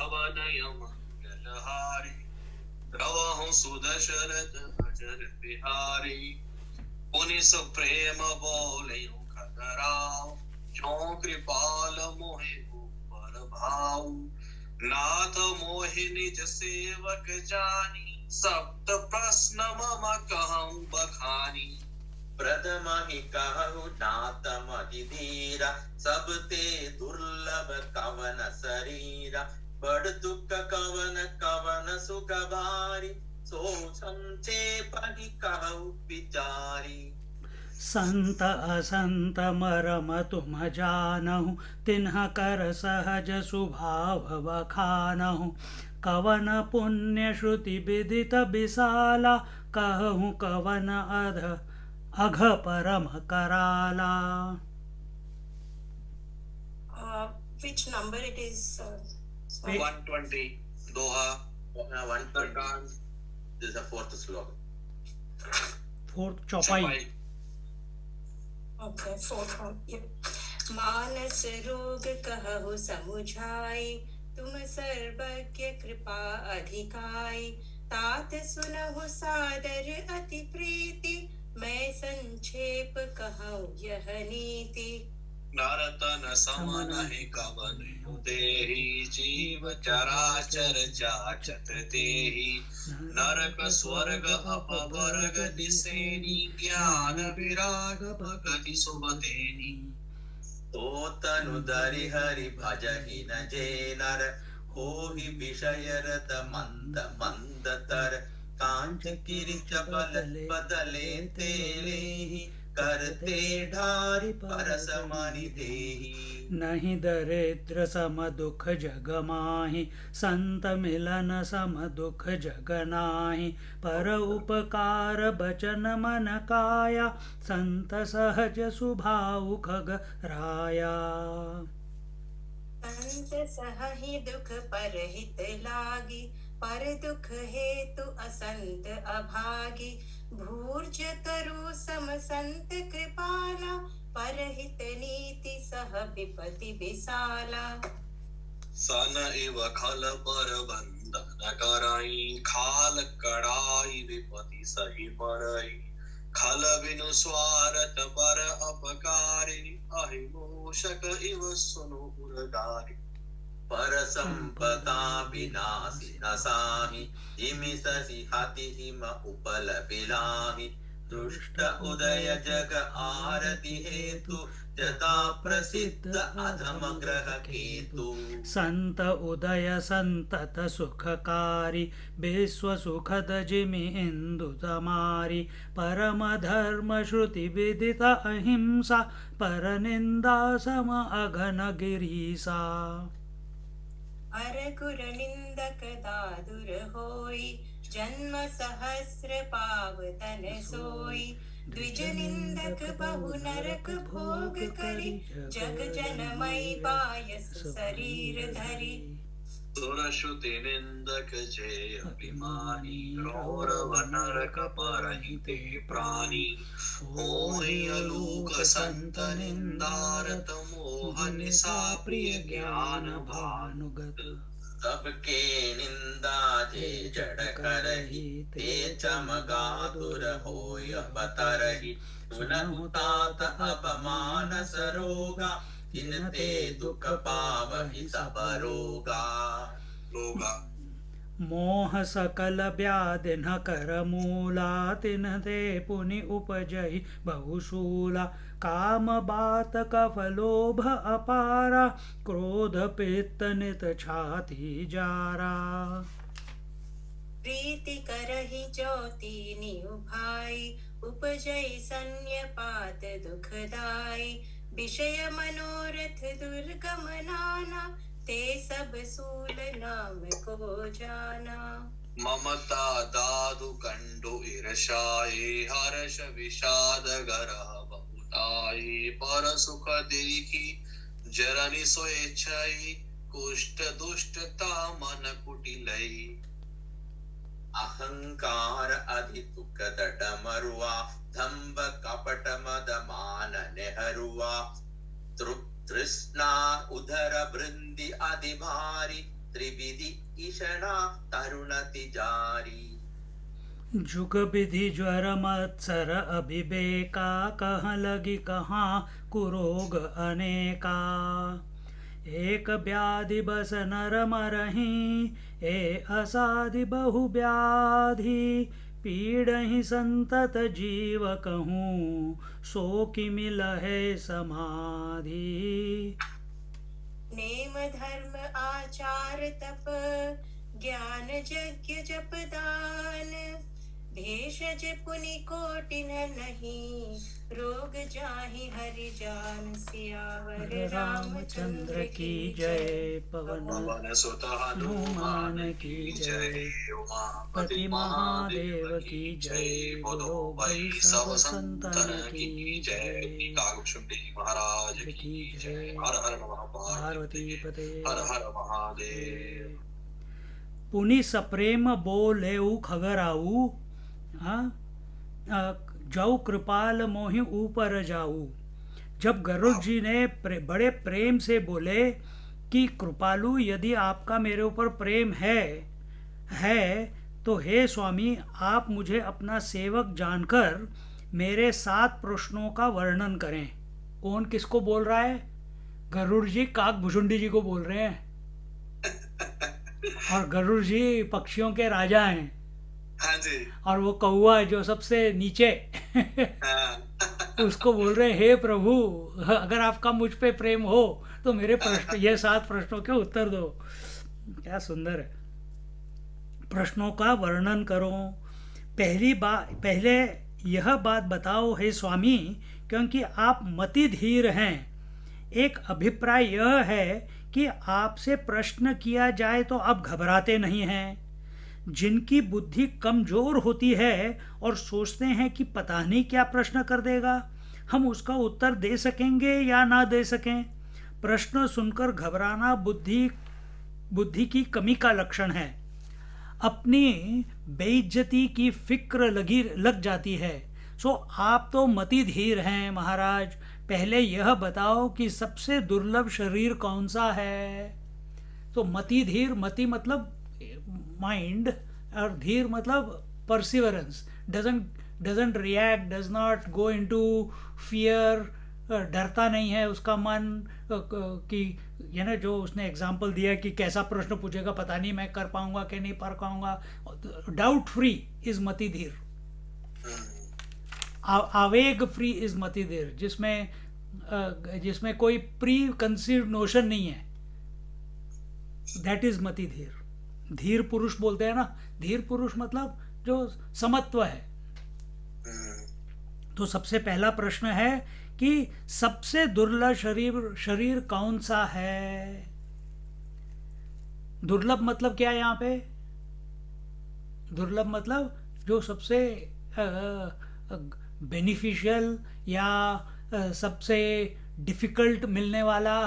पवनय मंगलहारी रवहु सुदशरथ अजर बिहारी पुनि प्रेम बोलयु खगराव जो कृपाल मोहि ऊपर भाव नाथ मोहि निज सेवक जानी सप्त प्रश्न मम कहूँ बखानी प्रथम ही कहु नाथ महि धीरा सब ते दुर्लभ कवन शरीरा बड़ दुख कवन कवन सुख भारी सो संक्षेप ही कहु विचारी संत असंत मरम तुम जानहु तिन्ह कर सहज स्वभाव बखानहु कवन पुण्य श्रुति विदित विशाला कहूँ कवन अघ परम कराला. Which number it is? 120 Doha 120. This is the fourth sloka. Fourth चौपाई. Okay, fourth one. Yep. मानस रोग कहु समुझाई तुम सर्वज्ञ कृपा अधिकाई तात सुनहु सादर अति प्रीति मैं संक्षेप कहूँ यह नीति नरतन सम नहीं कवन देहि जीव चराचर जाचत तेहि नरक स्वर्ग अपवर्ग दिसेनि ज्ञान विराग भगति सुबतेनि तो तनु धरि हरि भजहि न जे नर होहि विषय रत मंद मंद तर कांच किरि चपल बदले तेलेहि करते ढारि परस मनि देहि नहीं दरिद्र सम दुख जग माहि संत मिलन सम दुख जग नाहि पर उपकार बचन मन काया संत सहज सुभाव खग राया. संत सहहि दुख परहित लागी पर दुख हेतु असंत अभागी भूर्ज तरु सम संत कृपाला परहित नीति सह विपति विशाला सन इव खल पर बंधन कराई खाल कड़ाई विपति सही पड़ई खल बिनु स्वारत पर अपकारी अहिमोषक इव सुनु उरगारी पर संपदा विनाशी नसाहि जिमि सहि हति हिम उपल बिलाहि दुष्ट उदय जग आरति हेतु जता प्रसिद्ध अधम ग्रह केतु संत उदय संतत सुखकारी विश्व सुखद जिमि इंदु तमारी परम धर्म श्रुति विदित अहिंसा पर निंदा सम अघन गिरीसा अर गुर निंदक दादुर होई जन्म सहस्र पावतन सोई द्विज निंदक बहु नरक भोग करी जग जनमई पायस शरीर धरी सुरश्रुति निंदक जे अभिमानी रौरव नरक परहिते प्राणी होहि अलूक संत निंदारत मोह निसा प्रिय ज्ञान भानुगत सबके निंदा जे जड़ करहि ते चमगातुर होय बतरहि सुनहु तात अपमान सरोगा जिनते दुख पावहि सब रोगा लोगा मोह सकल व्याधि न कर मूला तिन्हते पुनि उपजहि बहुशूला काम बात कफ लोभ अपारा क्रोध पित्त नित छाती जारा प्रीति करहि ज्योति निउभाई उपजई सन्यपात दुखदाई विषय मनोरथ दुर्गम नाना ते सब सूल नाम को जाना ममता दादु कंडु ईर्षाये हर्ष विषाद गरह बहुताई पर सुख देखी जरनि स्वेच्छाई कुष्ठ दुष्टता मन कुटिलई अहंकार अधितुक दडमरुआ धम्ब कपट मद मान नेहरुआ तृष्णा उदर वृंदि अधिभारी त्रिविधि भीषणा तरुणति जारी। जुग विधि ज्वर मत्सर अभिवेका कहाँ लगी कहाँ कुरोग अनेका। एक व्याधि बस नर मरहि ए असाधि बहु व्याधि। पीड़हि संतत जीव कहूँ सो कि मिलहे समाधि। नेम धर्म आचार तप ज्ञान यज्ञ जप दान। भेषज पुनि कोटिन नहीं रोग जाहि हरि जान। सियावर रामचंद्र की जय। पवन पवन सुत हनुमान की जय। उमापति महादेव की जय। बोलो भाई सब संतन की जय। कागभूषुंडी महाराज की जय। हर हर पार्वती पते। हर हर महादेव। पुनि सप्रेम बोलेऊ खगराऊ। जाऊ कृपाल मोहि ऊपर जाऊ। जब गरुड़ जी ने बड़े प्रेम से बोले कि कृपालु यदि आपका मेरे ऊपर प्रेम है तो हे स्वामी आप मुझे अपना सेवक जानकर मेरे 7 प्रश्नों का वर्णन करें। कौन किसको बोल रहा है? गरुड़ जी काकभूषुंडी जी को बोल रहे हैं। और गरुड़ जी पक्षियों के राजा हैं। हाँ जी। और वो कौवा जो सबसे नीचे उसको बोल रहे हैं हे प्रभु अगर आपका मुझ पे प्रेम हो तो मेरे प्रश्न ये 7 प्रश्नों के उत्तर दो। क्या सुंदर है। प्रश्नों का वर्णन करो। पहले यह बात बताओ हे स्वामी क्योंकि आप मति धीर हैं। एक अभिप्राय यह है कि आपसे प्रश्न किया जाए तो आप घबराते नहीं हैं। जिनकी बुद्धि कमजोर होती है और सोचते हैं कि पता नहीं क्या प्रश्न कर देगा, हम उसका उत्तर दे सकेंगे या ना दे सकें। प्रश्न सुनकर घबराना बुद्धि की कमी का लक्षण है। अपनी बेइज्जती की फिक्र लग जाती है। सो आप तो मति धीर हैं महाराज। पहले यह बताओ कि सबसे दुर्लभ शरीर कौन सा है। तो मति धीर, मति मतलब माइंड और धीर मतलब perseverance. Doesn't react, does not go into fear. डरता नहीं है उसका मन कि ये ना जो उसने एग्जाम्पल दिया कि कैसा प्रश्न पूछेगा पता नहीं मैं कर पाऊंगा कि नहीं कर पाऊंगा। डाउट फ्री इज मति धीर। आवेग फ्री इज मति धीर, जिसमें कोई प्री कंसीव्ड नोशन नहीं है। दैट इज मति धीर। धीर पुरुष बोलते हैं ना। धीर पुरुष मतलब जो समत्व है। तो सबसे पहला प्रश्न है कि सबसे दुर्लभ शरीर कौन सा है। दुर्लभ मतलब क्या है यहाँ पे? दुर्लभ मतलब जो सबसे बेनिफिशियल या सबसे डिफिकल्ट मिलने वाला।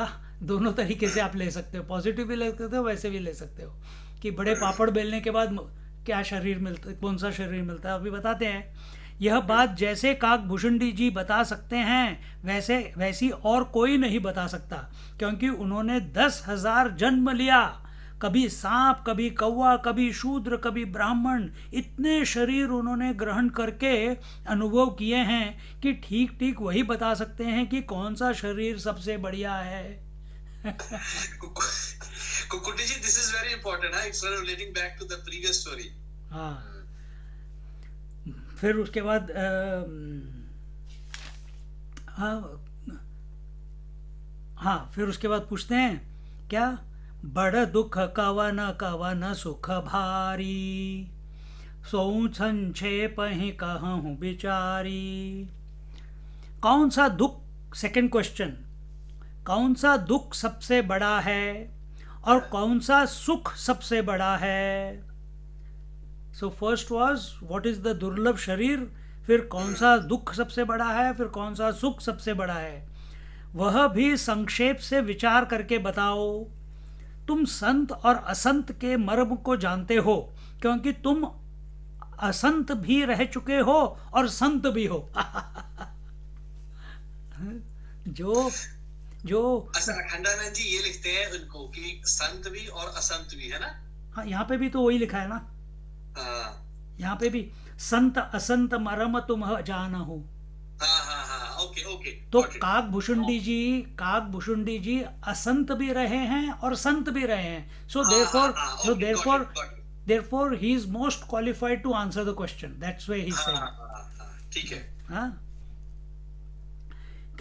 दोनों तरीके से आप ले सकते हो। पॉजिटिव भी ले सकते हो, वैसे भी ले सकते हो कि बड़े पापड़ बेलने के बाद क्या शरीर मिलता है, कौन सा शरीर मिलता है, अभी बताते हैं। यह बात जैसे काकभूषुंडी जी बता सकते हैं वैसी और कोई नहीं बता सकता, क्योंकि उन्होंने 10,000 जन्म लिया। कभी सांप, कभी कौवा, कभी शूद्र, कभी ब्राह्मण। इतने शरीर उन्होंने ग्रहण करके अनुभव किए हैं कि ठीक ठीक वही बता सकते हैं कि कौन सा शरीर सबसे बढ़िया है। कुकुटी जी, this is very important. It's relating back to the previous story. हाँ, फिर उसके बाद फिर उसके बाद पूछते हैं क्या? बड़ दुख कवन सुख भारी, सो संक्षेप ही कहूँ बिचारी। कौन सा दुख, सेकंड क्वेश्चन, कौन सा दुख सबसे बड़ा है और कौन सा सुख सबसे बड़ा है। So first was what is the दुर्लभ शरीर, फिर कौन सा दुख सबसे बड़ा है, फिर कौन सा सुख सबसे बड़ा है। वह भी संक्षेप से विचार करके बताओ। तुम संत और असंत के मर्म को जानते हो, क्योंकि तुम असंत भी रह चुके हो और संत भी हो। जो खंडानंद जी ये लिखते हैं उनको कि संत भी और असंत भी है ना। हाँ, यहाँ पे भी तो वही लिखा है ना, हाँ यहाँ पे भी संत असंत मरम तुम जानहु। हाँ हाँ हाँ, ओके ओके, तो गॉट इट। काक भुषुंडी जी असंत भी रहे हैं और संत भी रहे हैं, सो हाँ हाँ देयरफॉर हाँ, so okay, got therefore it, got it. therefore he is most qualified to answer the question, that's why he हाँ said। हाँ हाँ हाँ, ठीक है। हाँ,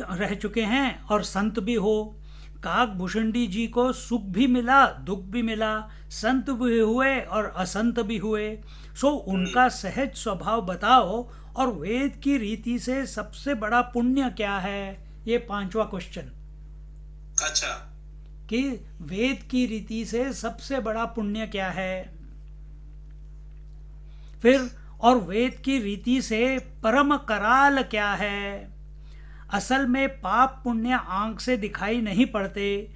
रह चुके हैं और संत भी हो। काक भुषुंडी जी को सुख भी मिला, दुख भी मिला, संत भी हुए और असंत भी हुए। सो उनका सहज स्वभाव बताओ, और वेद की रीति से सबसे बड़ा पुण्य क्या है, ये 5वां क्वेश्चन, अच्छा, कि वेद की रीति से सबसे बड़ा पुण्य क्या है। फिर, और वेद की रीति से परम कराल क्या है। असल में पाप पुण्य आंख से दिखाई नहीं पड़ते,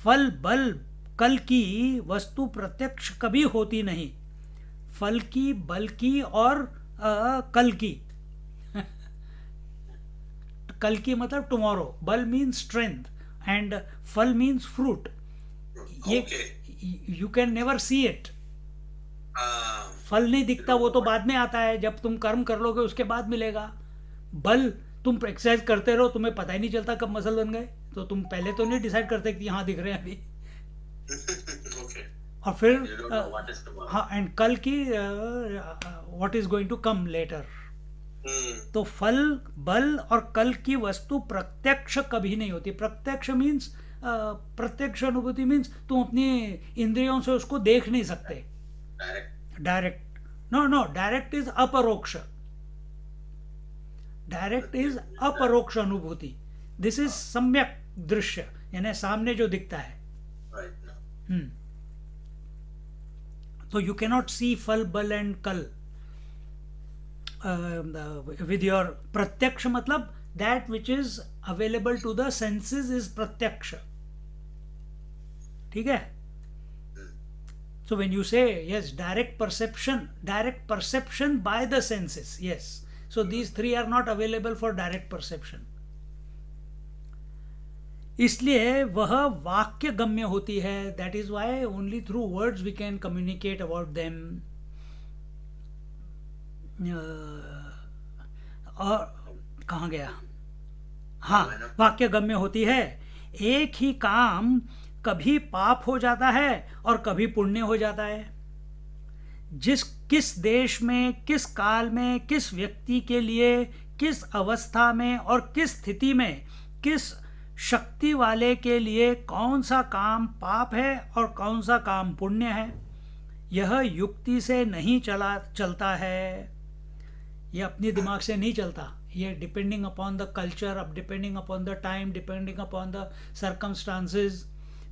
फल बल कल की वस्तु प्रत्यक्ष कभी होती नहीं। फल की, बल की और कल की कल की मतलब टुमारो, बल मीन्स स्ट्रेंथ एंड फल मीन्स फ्रूट। ये okay, you can never see it. हाँ फल नहीं दिखता, वो तो बाद में आता है, जब तुम कर्म कर लोगे उसके बाद मिलेगा। बल, तुम एक्सरसाइज करते रहो, तुम्हें पता ही नहीं चलता कब मसल बन गए, तो तुम पहले तो नहीं डिसाइड करते कि हाँ दिख रहे हैं अभी। ओके, और फिर you don't know what is tomorrow। हाँ, एंड कल की what is going to come later. तो फल, बल और कल की वस्तु प्रत्यक्ष कभी नहीं होती। प्रत्यक्ष मीन्स प्रत्यक्ष अनुभूति मीन्स तुम अपनी इंद्रियों से उसको देख नहीं सकते। Direct, direct, no no, direct is अपरोक्ष। डायरेक्ट इज अपरोक्ष अनुभूति। दिस इज सम्यक दृश्य, यानी सामने जो दिखता है। राइट ना। तो यू कैनॉट सी फल, बल एंड कल with your प्रत्यक्ष, मतलब that which is available to the senses is प्रत्यक्ष, ठीक है। So when you say yes, direct perception by the senses, yes, so these three are not available for direct perception, इसलिए वह वाक्य गम्य होती है। that is why only through words we can communicate about them। और कहाँ गया, हाँ, वाक्य गम्य होती है। एक ही काम कभी पाप हो जाता है और कभी पुण्य हो जाता है। किस देश में, किस काल में, किस व्यक्ति के लिए, किस अवस्था में और किस स्थिति में, किस शक्ति वाले के लिए कौन सा काम पाप है और कौन सा काम पुण्य है, यह युक्ति से नहीं चलता है। ये अपने दिमाग से नहीं चलता, ये डिपेंडिंग अपॉन द कल्चर, अब depending upon the time, depending upon the circumstances.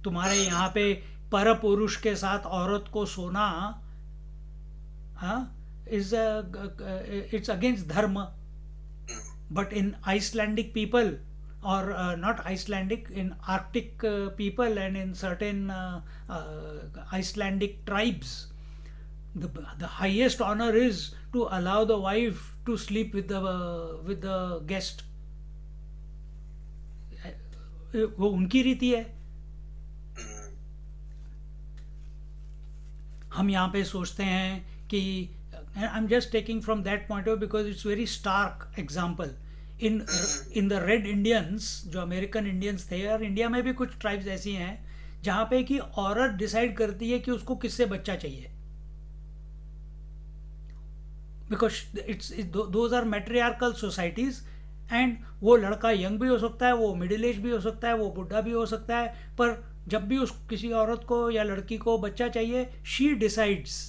तुम्हारे यहाँ पे पर पुरुष के साथ औरत को सोना इज इट्स अगेंस्ट धर्म, but in Icelandic people, or not Icelandic, in Arctic people and in certain Icelandic tribes, the highest honor is to allow the wife to sleep with the guest। वो उनकी रीति है। हम यहाँ पे सोचते हैं कि I'm just taking from that point of view because it's very stark example। In the red Indians, जो अमेरिकन इंडियंस थे, और इंडिया में भी कुछ ट्राइब्स ऐसी हैं जहाँ पे कि औरत डिसाइड करती है कि उसको किससे बच्चा चाहिए, because those are matriarchal societies. And वो लड़का यंग भी हो सकता है, वो मिडिल एज भी हो सकता है, वो बुढ़ा भी हो सकता है, पर जब भी उस किसी औरत को या लड़की को बच्चा चाहिए, she decides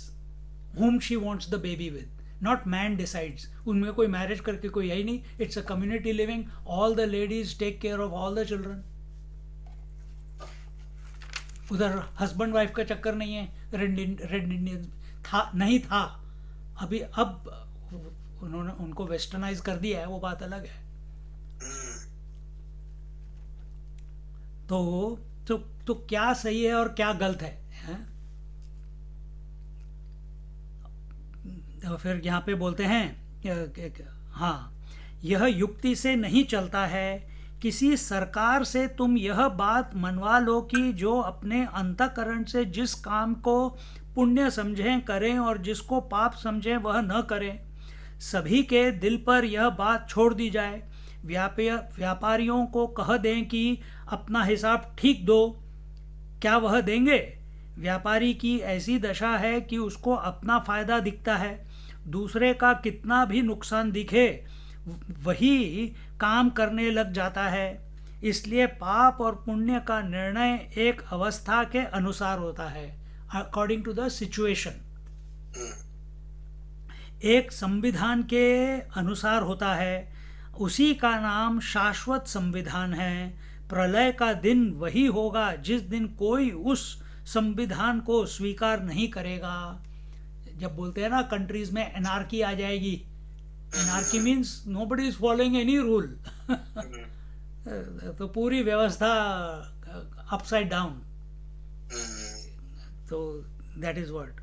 whom she wants the baby with, not man decides। उनमें कोई मैरिज करके कोई है ही नहीं, it's a community living, all the ladies take care of all the children. उधर हस्बैंड वाइफ का चक्कर नहीं है। रेड इंडियन था, नहीं था अभी, अब उन्होंने उनको वेस्टर्नाइज कर दिया है, वो बात अलग है। तो क्या सही है और क्या गलत है? तो फिर यहाँ पे बोलते हैं हाँ, यह युक्ति से नहीं चलता है, किसी सरकार से तुम यह बात मनवा लो कि जो अपने अंतःकरण से जिस काम को पुण्य समझें करें और जिसको पाप समझें वह न करें। सभी के दिल पर यह बात छोड़ दी जाए। व्यापारियों को कह दें कि अपना हिसाब ठीक दो। क्या वह देंगे? व्यापारी की ऐसी दशा है कि उसको अपना फायदा दिखता है, दूसरे का कितना भी नुकसान दिखे वही काम करने लग जाता है। इसलिए पाप और पुण्य का निर्णय एक अवस्था के अनुसार होता है, अकॉर्डिंग टू द सिचुएशन। एक संविधान के अनुसार होता है, उसी का नाम शाश्वत संविधान है। प्रलय का दिन वही होगा जिस दिन कोई उस संविधान को स्वीकार नहीं करेगा। जब बोलते हैं ना कंट्रीज में एनार्की आ जाएगी, anarchy means nobody is following any rule, तो पूरी व्यवस्था अपसाइड डाउन, तो दैट इज व्हाट।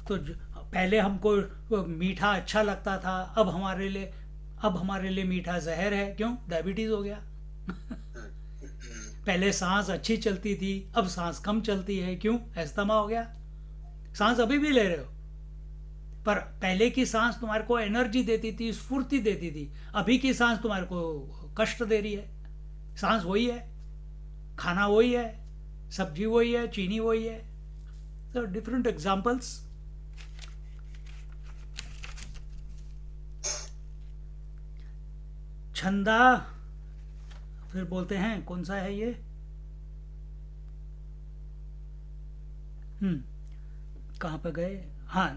तो पहले हमको मीठा अच्छा लगता था, अब हमारे लिए मीठा जहर है। क्यों? डायबिटीज हो गया। पहले सांस अच्छी चलती थी, अब सांस कम चलती है। क्यों? अस्थमा हो गया। सांस अभी भी ले रहे हो, पर पहले की सांस तुम्हारे को एनर्जी देती थी, स्फूर्ति देती थी। अभी की सांस तुम्हारे को कष्ट दे रही है। सांस वही है, खाना वही है, सब्जी वही है, चीनी वही है। तो डिफरेंट एग्जाम्पल्स। छंदा फिर बोलते हैं, कौन सा है ये? कहाँ पे गए? हाँ,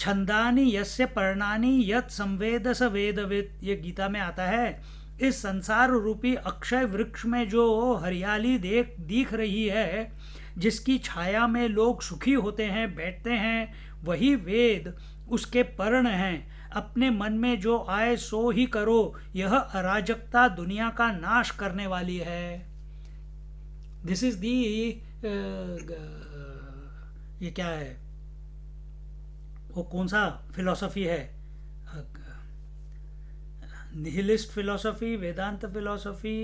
छंदानि यस्य पर्णानि यत् संवेद स वेदवित्, ये गीता में आता है। इस संसार रूपी अक्षय वृक्ष में जो हरियाली दिख रही है, जिसकी छाया में लोग सुखी होते हैं, बैठते हैं, वही वेद उसके पर्ण हैं। अपने मन में जो आए सो ही करो, यह अराजकता दुनिया का नाश करने वाली है। दिस इज दी ये क्या है, वो कौन सा फिलॉसफी है? Nihilist philosophy, Vedanta philosophy,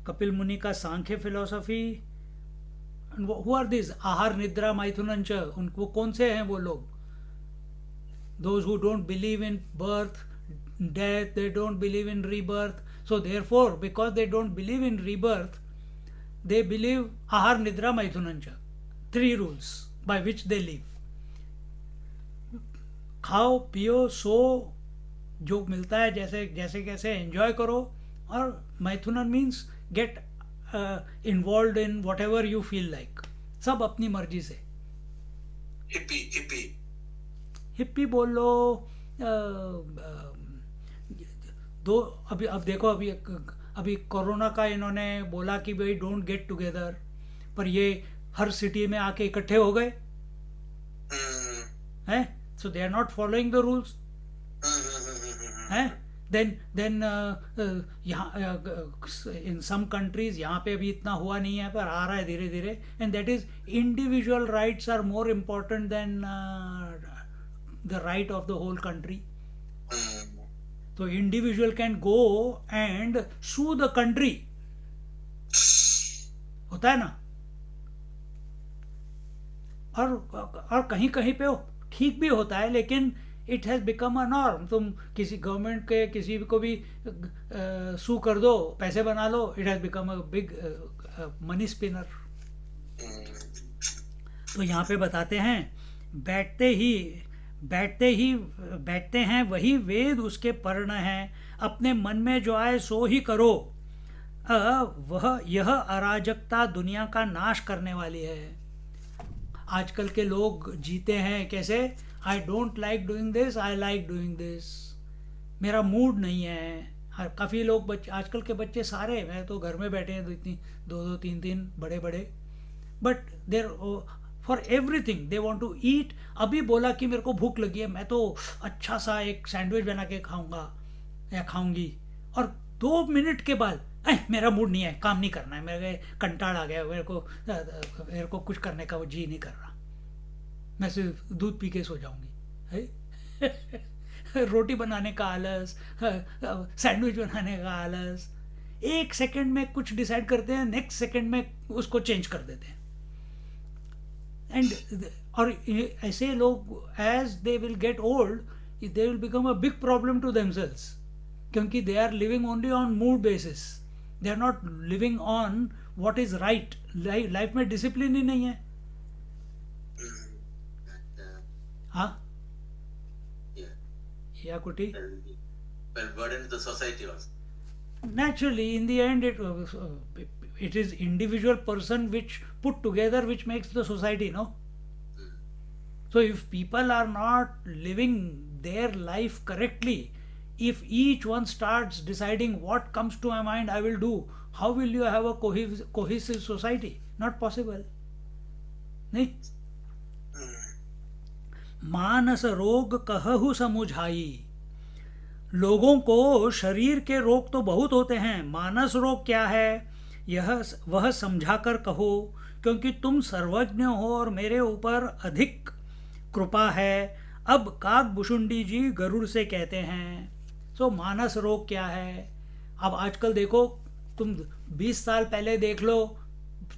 Kapil Muni का Sankhya philosophy. Who are this? आहार निद्रा मैथुनंच, उनको कौन से हैं वो लोग? Those who don't believe in birth, death, they don't believe in rebirth. So therefore, because they don't believe in rebirth, they believe ahar nidra maithunancha, 3 rules by which they live. खाओ पियो सो, जो मिलता है जैसे कैसे एंजॉय करो। और मैथुनन means get involve in whatever you feel like, सब अपनी मर्जी से। हिप्पी बोल लो। दो अभी अब देखो, अभी कोरोना का इन्होंने बोला कि भाई डोंट गेट टुगेदर, पर ये हर सिटी में आके इकट्ठे हो गए हैं। So they are not following the rules हैं। देन यहाँ इन सम कंट्रीज, यहाँ पे अभी इतना हुआ नहीं है पर आ रहा है धीरे धीरे। And that is individual rights are more important than the right of the whole country. So individual can go and sue the country, होता है ना। और कहीं कहीं पे ठीक भी होता है, लेकिन it has become a norm. तुम किसी गवर्नमेंट के किसी को भी सू कर दो, पैसे बना लो, it has become a big money spinner. तो यहाँ पे बताते हैं, बैठते हैं वही वेद उसके पर्ण हैं। अपने मन में जो आए सो ही करो, यह अराजकता दुनिया का नाश करने वाली है। आजकल के लोग जीते हैं कैसे? I don't like doing this, I like doing this. मेरा मूड नहीं है। काफ़ी लोग आजकल के बच्चे सारे, मैं तो घर में बैठे हैं, दो तीन बड़े बड़े, but there for everything they want to eat. अभी बोला कि मेरे को भूख लगी है, मैं तो अच्छा सा एक सैंडविच बना के खाऊंगा या खाऊंगी, और 2 मिनट के बाद मेरा मूड नहीं है, काम नहीं करना है, मेरे कंटाड़ आ गया, मेरे को कुछ करने का वो जी नहीं कर रहा, मैं सिर्फ दूध पी के सो जाऊंगी। रोटी बनाने का आलस, सैंडविच बनाने का आलस, एक सेकंड में कुछ डिसाइड करते हैं, नेक्स्ट सेकंड में उसको चेंज कर देते हैं. एंड और ऐसे लोग as they will get old they will become a big problem to themselves, क्योंकि they are living only on mood basis, they are not living on what is right. Life में discipline ही नहीं है. हाँ या कुटी. burden to the society also. Naturally, in the end, it is individual person which put together which makes the society, no? So if people are not living their life correctly, if each one starts deciding what comes to my mind I will do, how will you have a cohesive society? Not possible. नहीं. मानस रोग कहहु समुझाई. लोगों को शरीर के रोग तो बहुत होते हैं, मानस रोग क्या है यह वह समझाकर कहो, क्योंकि तुम सर्वज्ञ हो और मेरे ऊपर अधिक कृपा है. अब काकभूषुंडी जी गरुड़ से कहते हैं. सो मानस रोग क्या है. अब आजकल देखो, तुम 20 साल पहले देख लो,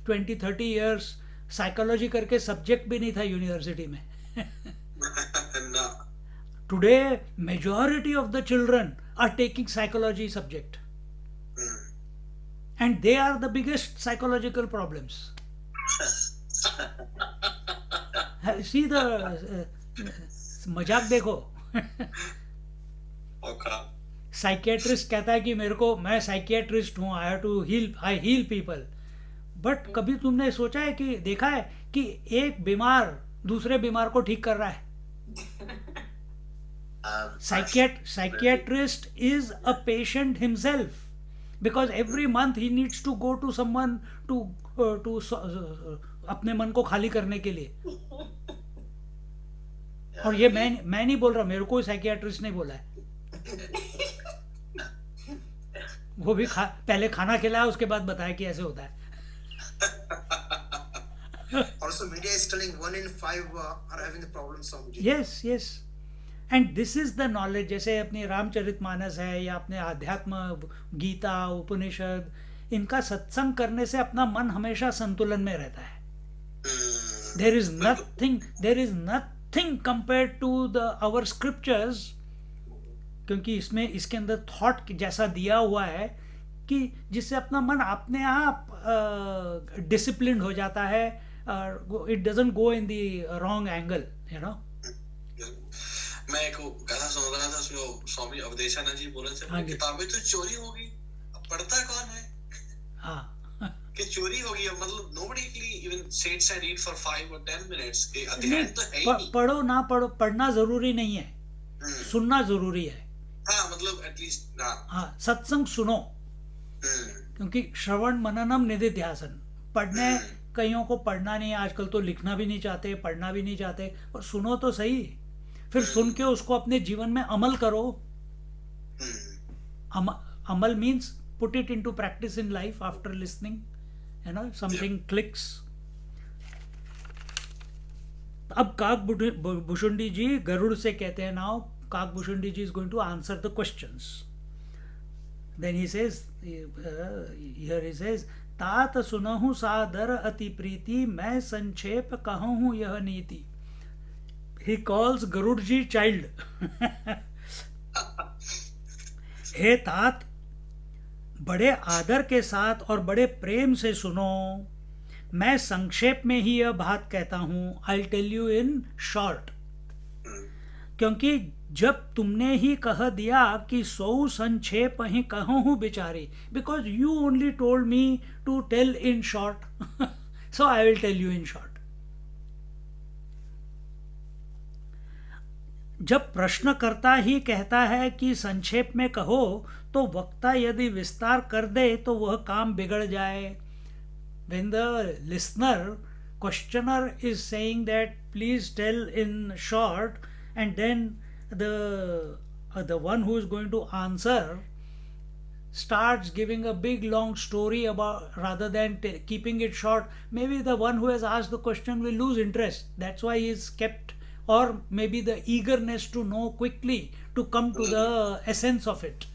20-30 इयर्स साइकोलॉजी करके सब्जेक्ट भी नहीं था यूनिवर्सिटी में. No. Today, majority of the children are taking psychology subject, and they are the biggest psychological problems. See the मजाक देखो. Okay. साइकियाट्रिस्ट कहता है कि मेरे को, मैं साइकियाट्रिस्ट हूँ, आई हील पीपल. बट कभी तुमने सोचा है कि देखा है कि एक बीमार दूसरे बीमार को ठीक कर रहा है. Psychiatrist is a patient himself, because every month he needs to go to someone to अपने मन को खाली करने के लिए. और ये मैं नहीं बोल रहा, मेरे को साइकियाट्रिस्ट नहीं बोला है. वो भी पहले खाना खिलाया, उसके बाद बताया कि ऐसे होता है. Also, media is telling 1 in 5 are having the problem. Yes. And this is the knowledge. जैसे अपनी रामचरितमानस है या अपने आध्यात्म, गीता, उपनिषद, इनका सत्संग करने से अपना मन हमेशा संतुलन में रहता है. There is nothing compare to the our scriptures, क्योंकि इसके अंदर थॉट जैसा दिया हुआ है कि जिससे अपना मन अपने आप डिसिप्लिन हो जाता है. It doesn't go in the wrong angle, you know. मैं एक गाना सुन रहा था, उसमें स्वामी अवधेशानंद जी बोल रहे थे, किताबें तो चोरी होगी, अब पढ़ता कौन है. हाँ. कि चोरी होगी. मतलब nobody even sits and read for 5 or 10 minutes. अध्ययन तो है ही नहीं. पढ़ो ना पढ़ो, पढ़ना जरूरी नहीं है, सुनना जरूरी है. हाँ, मतलब एटलीस्ट. हाँ, सत्संग सुनो, क्योंकि श्रवण मननम निधिध्यासन. पढ़ने कईयों को पढ़ना नहीं है आजकल, तो लिखना भी नहीं चाहते, पढ़ना भी नहीं चाहते, और सुनो तो सही. फिर सुन के उसको अपने जीवन में अमल करो. अमल means put it into practice in life after listening, you know, something clicks. अब काकभूषुंडी जी गरुड़ से कहते हैं. Now Kakbhushundi ji is going to answer the questions. Then he says, here he says, तात सुनहु सादर अति प्रीति, मैं संक्षेप कहूँ यह नीति. He calls Garudji child. हे तात, बड़े आदर के साथ और बड़े प्रेम से सुनो. मैं संक्षेप में ही यह बात कहता हूँ. I'll tell you in short. क्योंकि जब तुमने ही कह दिया कि सौ संक्षेप ही कहूँ बिचारी, because you only told me to tell in short, so I will tell you in short. जब प्रश्नकर्ता ही कहता है कि संक्षेप में कहो, तो वक्ता यदि विस्तार कर दे तो वह काम बिगड़ जाए. When the listener, questioner is saying that please tell in short, and then the one who is going to answer starts giving a big long story about, rather than keeping it short, maybe the one who has asked the question will lose interest. That's why he is kept, or maybe the eagerness to know quickly to come to the essence of it.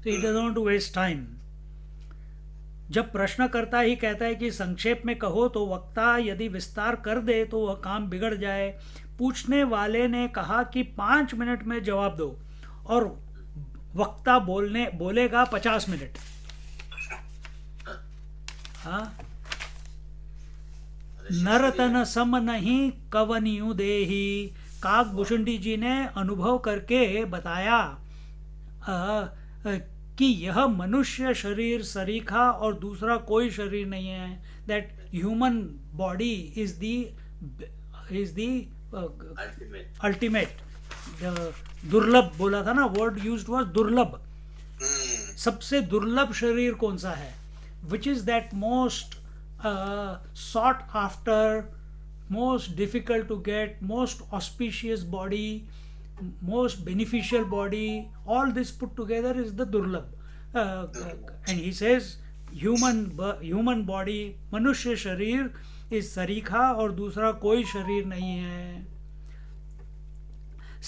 So he doesn't want to waste time. जब प्रश्नकर्ता ही कहता है कि संक्षेप में कहो तो वक्ता यदि विस्तार कर दे तो वह काम बिगड़ जाए, पूछने वाले ने कहा कि 5 मिनट में जवाब दो और वक्ता बोलेगा 50 मिनट. हाँ, नरतन सम नहीं कवनियु देही. काकभूषुंडी जी ने अनुभव करके बताया कि यह मनुष्य शरीर सरीखा और दूसरा कोई शरीर नहीं है. That human body is the ultimate. दुर्लभ बोला था ना, वर्ड यूज्ड वाज दुर्लभ. सबसे दुर्लभ शरीर कौन सा है? Which is that most sought after, most difficult to get, most auspicious body, most beneficial body, all this put together is the durlabh. And he says human body, मनुष्य शरीर इस सरीखा और दूसरा कोई शरीर नहीं है.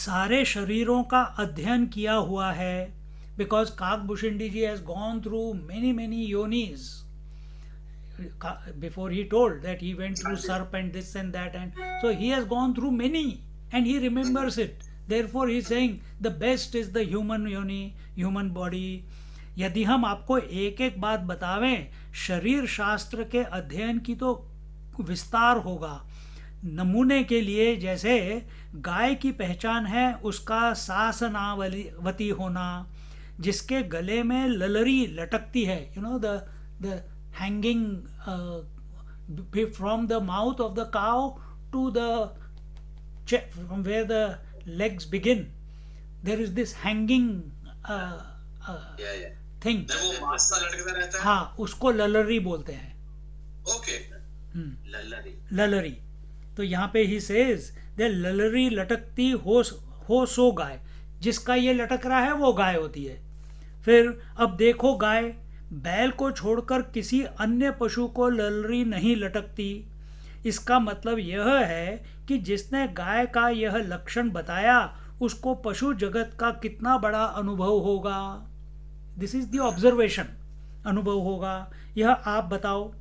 सारे शरीरों का अध्ययन किया हुआ है, because Kakbhushundi ji has gone through many yonis. Before he told that he went through sarp and this and that, and so he has gone through many and he remembers it. Therefore he is saying the best is the human yoni, human body. यदि हम आपको एक एक बात बतावें शरीर शास्त्र के अध्ययन की तो विस्तार होगा. नमूने के लिए जैसे गाय की पहचान है उसका सासनावती होना, जिसके गले में ललरी लटकती है, the hanging from the mouth of the cow to the from where the legs begin, there is this hanging thing. वो मास्ता लटकता रहता है. हाँ, उसको ललरी बोलते हैं. ओके, ललरी. तो यहाँ पे ही सेज दे ललरी लटकती हो सो गाय. जिसका ये लटक रहा है वो गाय होती है. फिर अब देखो गाय, बैल को छोड़कर किसी अन्य पशु को ललरी नहीं लटकती. इसका मतलब यह है कि जिसने गाय का यह लक्षण बताया उसको पशु जगत का कितना बड़ा अनुभव होगा. This is the observation. अनुभव होगा. यह आप बताओ.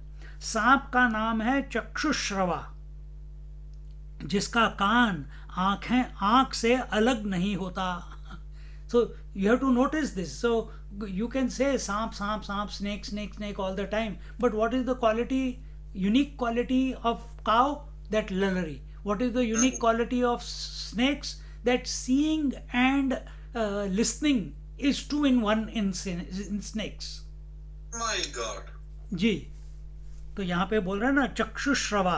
सांप का नाम है चक्षुश्रवा, जिसका कान आंख से अलग नहीं होता. So you have to notice this. So you can say samp, snake all the time. But what is the quality, unique quality of cow? That lullery. What is the unique quality of snakes? That seeing and listening is 2 in 1 in snakes. My God. जी. तो यहाँ पे बोल रहे हैं ना चक्षुश्रवा,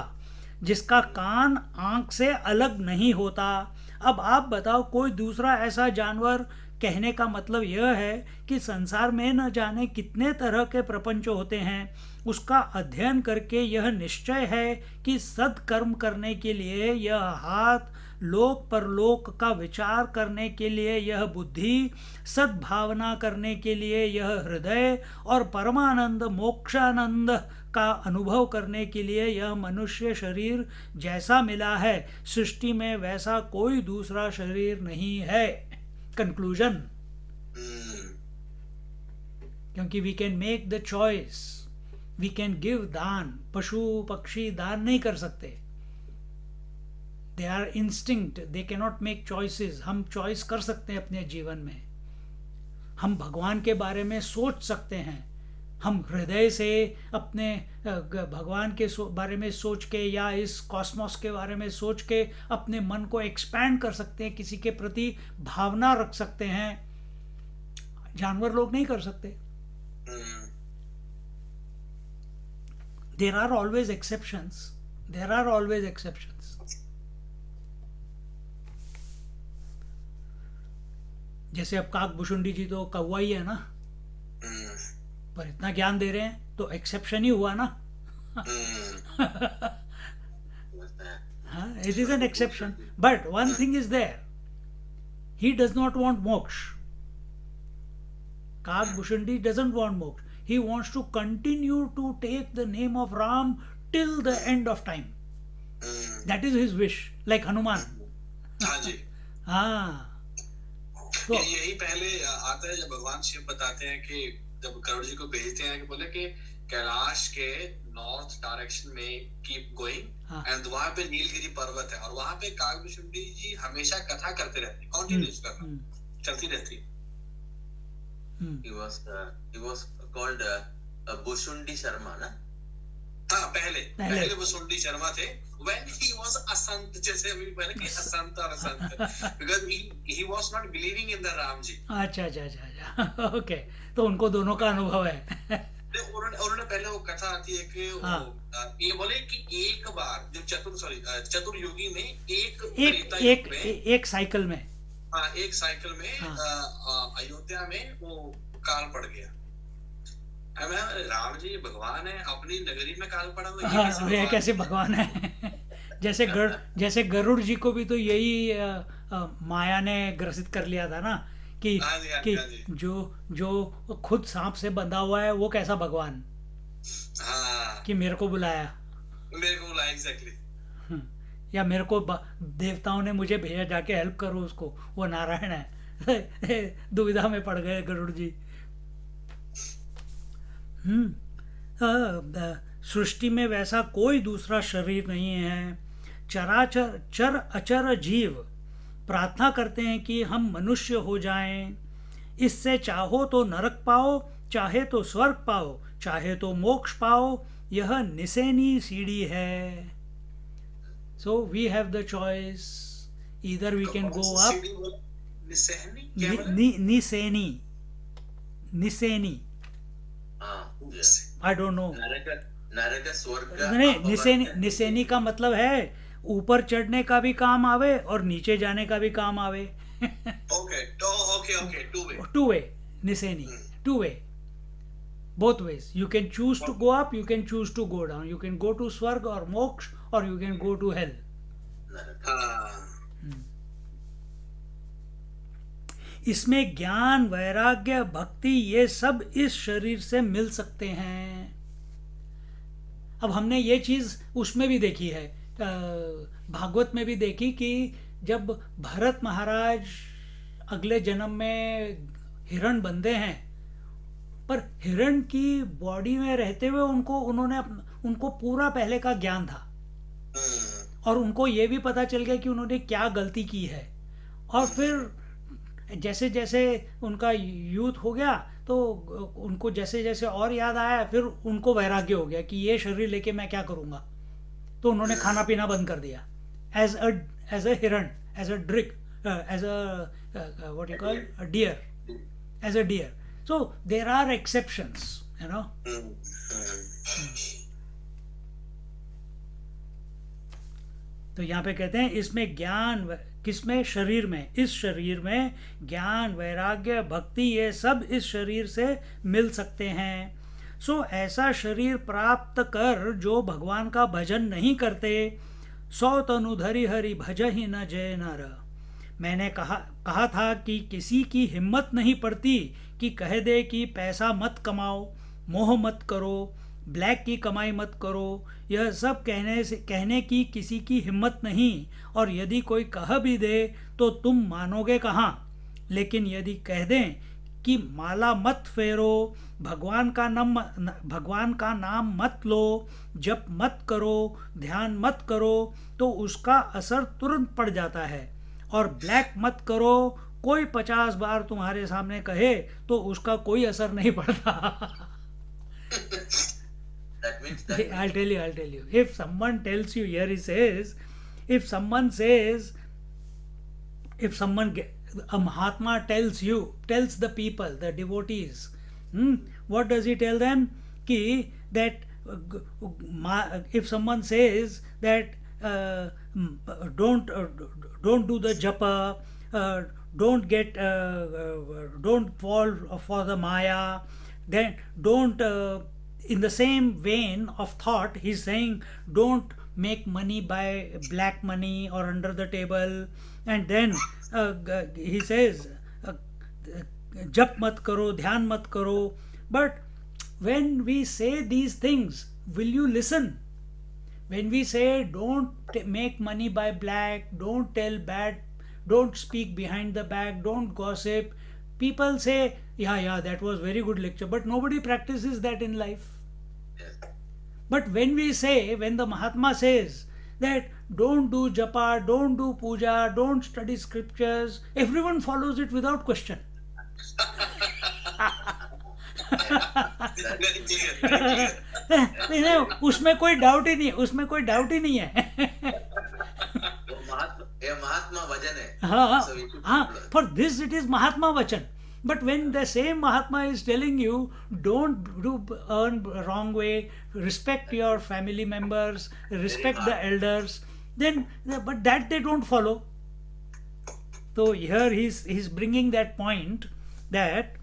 जिसका कान आंख से अलग नहीं होता. अब आप बताओ कोई दूसरा ऐसा जानवर. कहने का मतलब यह है कि संसार में न जाने कितने तरह के प्रपंच होते हैं. उसका अध्ययन करके यह निश्चय है कि सत्कर्म करने के लिए यह हाथ, लोक परलोक का विचार करने के लिए यह बुद्धि, सद्भावना करने के लिए यह हृदय और परमानंद मोक्षानंद का अनुभव करने के लिए यह मनुष्य शरीर जैसा मिला है सृष्टि में वैसा कोई दूसरा शरीर नहीं है. कंक्लूजन. क्योंकि we can make the choice, we can give दान. पशु पक्षी दान नहीं कर सकते. They are instinct, they can not make choices. हम चॉइस कर सकते हैं अपने जीवन में. हम भगवान के बारे में सोच सकते हैं. हम हृदय से अपने भगवान के बारे में सोच के या इस कॉस्मोस के बारे में सोच के अपने मन को एक्सपैंड कर सकते हैं, किसी के प्रति भावना रख सकते हैं. जानवर लोग नहीं कर सकते. There are always exceptions. There are always exceptions. जैसे अब काकभूषुंडी जी तो कौवा ही है ना, पर इतना ज्ञान दे रहे हैं तो एक्सेप्शन ही हुआ ना. It is an exception. But one thing is there. He does not want moksha. Kaakbhushundi doesn't want moksha. He wants to continue to take the name of Ram till the end of time. That is his wish. Like Hanuman. हाँ. तो यही पहले आता है जब भगवान शिव बताते हैं कि जब गरुड़ जी को भेजते हैं कि बोले कि कैलाश के नॉर्थ डायरेक्शन में कीप गोइंग एंड वहां पे नीलगिरी पर्वत है और वहां पे काकभूषुंडी जी हमेशा कथा करते रहते हैं, कंटिन्यूस करना चलती रहती। he was called Bhushundi Sharma ना। हाँ पहले भुसुंडी शर्मा थे when he was असंत, जैसे अभी पहले कि असंत और असंत because he was not believing in the Ram ji. अच्छा ओके, तो उनको दोनों का अनुभव है। उन्होंने पहले वो कथा आती है कि ये बोले कि एक बार जो चतुर्युगी में एक साइकिल में एक साइकिल में अयोध्या में वो काल पड़ गया। राम जी भगवान है, अपनी नगरी में काल पड़ा हुआ है, ये कैसे भगवान है? जैसे गरुड़ जी को भी तो यही माया ने ग्रसित कर लिया था ना कि जो खुद सांप से बंधा हुआ है वो कैसा भगवान कि मेरे को बुलाया एग्जैक्टली, या मेरे को देवताओं ने मुझे भेजा जाके हेल्प करो उसको, वो नारायण है। दुविधा में पड़ गए गरुड़ जी। सृष्टि में वैसा कोई दूसरा शरीर नहीं है। चर अचर जीव प्रार्थना करते हैं कि हम मनुष्य हो जाएं, इससे चाहो तो नरक पाओ, चाहे तो स्वर्ग पाओ, चाहे तो मोक्ष पाओ, यह निसेनी सीढ़ी है। So we have the choice, either we can go up निसेनी I don't know। नरक स्वर्ग नहीं, निसेनी का मतलब है ऊपर चढ़ने का भी काम आवे और नीचे जाने का भी काम आवे। ओके two way निसेनी, two way, both ways you can choose to go up, you can choose to go down, you can go to स्वर्ग और मोक्ष or you can go to hell। इसमें ज्ञान वैराग्य भक्ति ये सब इस शरीर से मिल सकते हैं। अब हमने ये चीज उसमें भी देखी है, भागवत में भी देखी कि जब भरत महाराज अगले जन्म में हिरण बंधे हैं, पर हिरण की बॉडी में रहते हुए उनको पूरा पहले का ज्ञान था और उनको ये भी पता चल गया कि उन्होंने क्या गलती की है। और फिर जैसे जैसे उनका यूथ हो गया तो उनको जैसे जैसे और याद आया, फिर उनको वैराग्य हो गया कि ये शरीर लेके मैं क्या करूँगा, तो उन्होंने खाना पीना बंद कर दिया एज अ हिरण, एज अ ड्रिक, as a what you call a deer, as a deer. So there are exceptions, you know। तो यहाँ पे कहते हैं इसमें ज्ञान, किसमें? शरीर में, इस शरीर में ज्ञान वैराग्य भक्ति ये सब इस शरीर से मिल सकते हैं। सो ऐसा शरीर प्राप्त कर जो भगवान का भजन नहीं करते, सौ तनु धरि हरि भजहि न जय नर। मैंने कहा था कि किसी की हिम्मत नहीं पड़ती कि कह दे कि पैसा मत कमाओ, मोह मत करो, ब्लैक की कमाई मत करो। यह सब कहने की किसी की हिम्मत नहीं, और यदि कोई कह भी दे तो तुम मानोगे कहाँ। लेकिन यदि कह दें कि माला मत फेरो, भगवान का नाम मत लो, जप मत करो, ध्यान मत करो, तो उसका असर तुरंत पड़ जाता है। और ब्लैक मत करो, कोई 50 बार तुम्हारे सामने कहे तो उसका कोई असर नहीं पड़ता। I'll tell you. If someone tells you, here he says, if a Mahatma tells the people, the devotees, what does he tell them? That if someone says that don't do the japa, don't fall for the maya, then don't, in the same vein of thought, he's saying don't make money by black money or under the table. And then he says jap mat karo, dhyan mat karo. But when we say these things, will you listen? When we say don't make money by black, don't tell bad don't speak behind the back, don't gossip. People say, yeah, that was very good lecture, but nobody practices that in life. Yes. But when the Mahatma says that don't do japa, don't do puja, don't study scriptures, everyone follows it without question. Very clear, very clear. उसमें कोई doubt ही नहीं है. ये महात्मा वचन है. हाँ, So we should हाँ, follow. for this it is Mahatma Vachan. But when the same Mahatma is telling you, don't do earn wrong way, respect your family members, respect the elders, then but that they don't follow. So here he's bringing that point that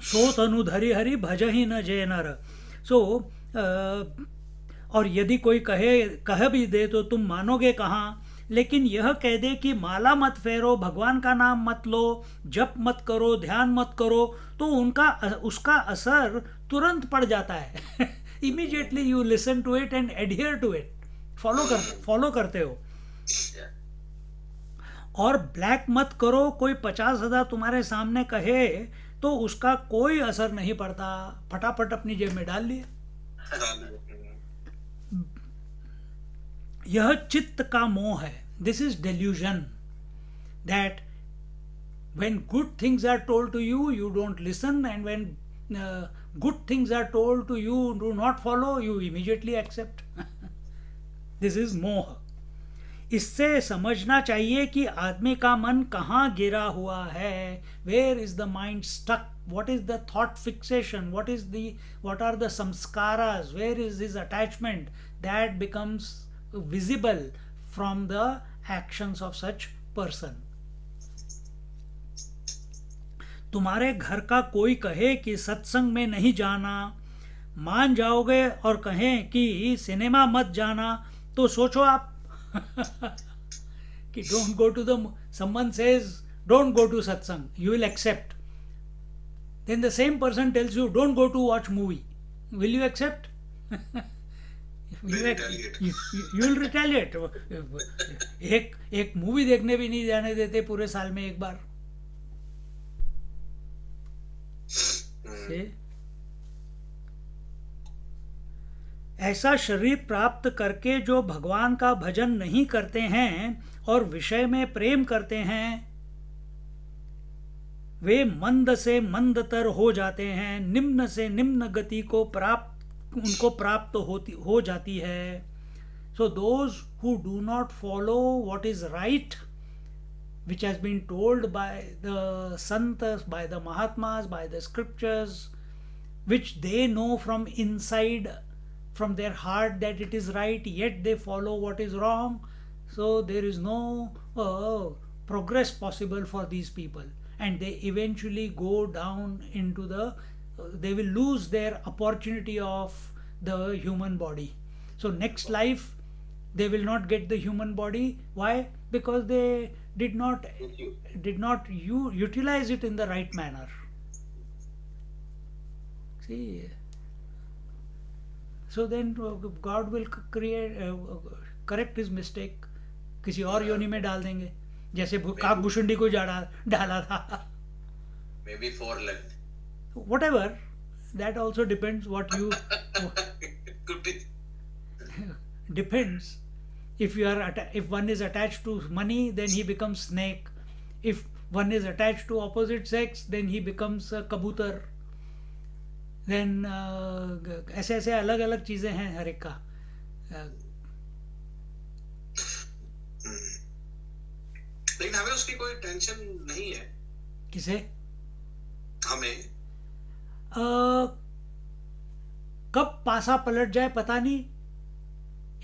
सो तनु धरि हरि भजहि न जय नर. सो और यदि कोई कह भी दे तो तुम मानोगे कहाँ, लेकिन यह कह दे कि माला मत फेरो, भगवान का नाम मत लो, जप मत करो, ध्यान मत करो, तो उसका असर तुरंत पड़ जाता है. Immediately you listen to it and adhere to it, follow करते हो. Yeah. और ब्लैक मत करो, कोई 50,000 तुम्हारे सामने कहे तो उसका कोई असर नहीं पड़ता, फटाफट अपनी जेब में डाल लिए. यह चित्त का मोह है. This is delusion that when good things are told to you, you don't listen, and when good things are told to you, do not follow, you immediately accept. This is मोह. इससे समझना चाहिए कि आदमी का मन कहाँ गिरा हुआ है. Where is the mind stuck? What is the thought fixation? What are the samskaras? Where is his attachment? That becomes visible from the actions of such person. तुम्हारे घर का कोई कहे कि सत्संग में नहीं जाना, मान जाओगे, और कहें कि सिनेमा मत जाना, तो सोचो आप कि don't go to someone says don't go to satsang, you will accept. Then the same person tells you don't go to watch movie, will you accept? You will retaliate. एक मूवी देखने भी नहीं जाने देते पूरे साल में एक बार. ऐसा शरीर प्राप्त करके जो भगवान का भजन नहीं करते हैं और विषय में प्रेम करते हैं, वे मंद से मंदतर हो जाते हैं, निम्न से निम्न गति को उनको प्राप्त हो जाती है. So those who do not follow what is right, which has been told by the santas, by the mahatmas, by the scriptures, which they know from inside, from their heart, that it is right, yet they follow what is wrong. So there is no progress possible for these people, and they eventually go down into they will lose their opportunity of the human body. So next life they will not get the human body. Why? Because they did not utilize it in the right manner. See, so then God will correct his mistake. किसी और योनि में डाल देंगे, जैसे काक भुषुंडी को डाला था. Maybe 4 legged. Whatever, that also depends what you Could be. depends. If one is attached to money, then he becomes snake. If one is attached to opposite sex, then he becomes a kabutar. Then ऐसे ऐसे अलग अलग चीजें हैं हर एक का. लेकिन हमें उसकी कोई टेंशन नहीं है. किसे? हमें. कब पासा पलट जाए पता नहीं.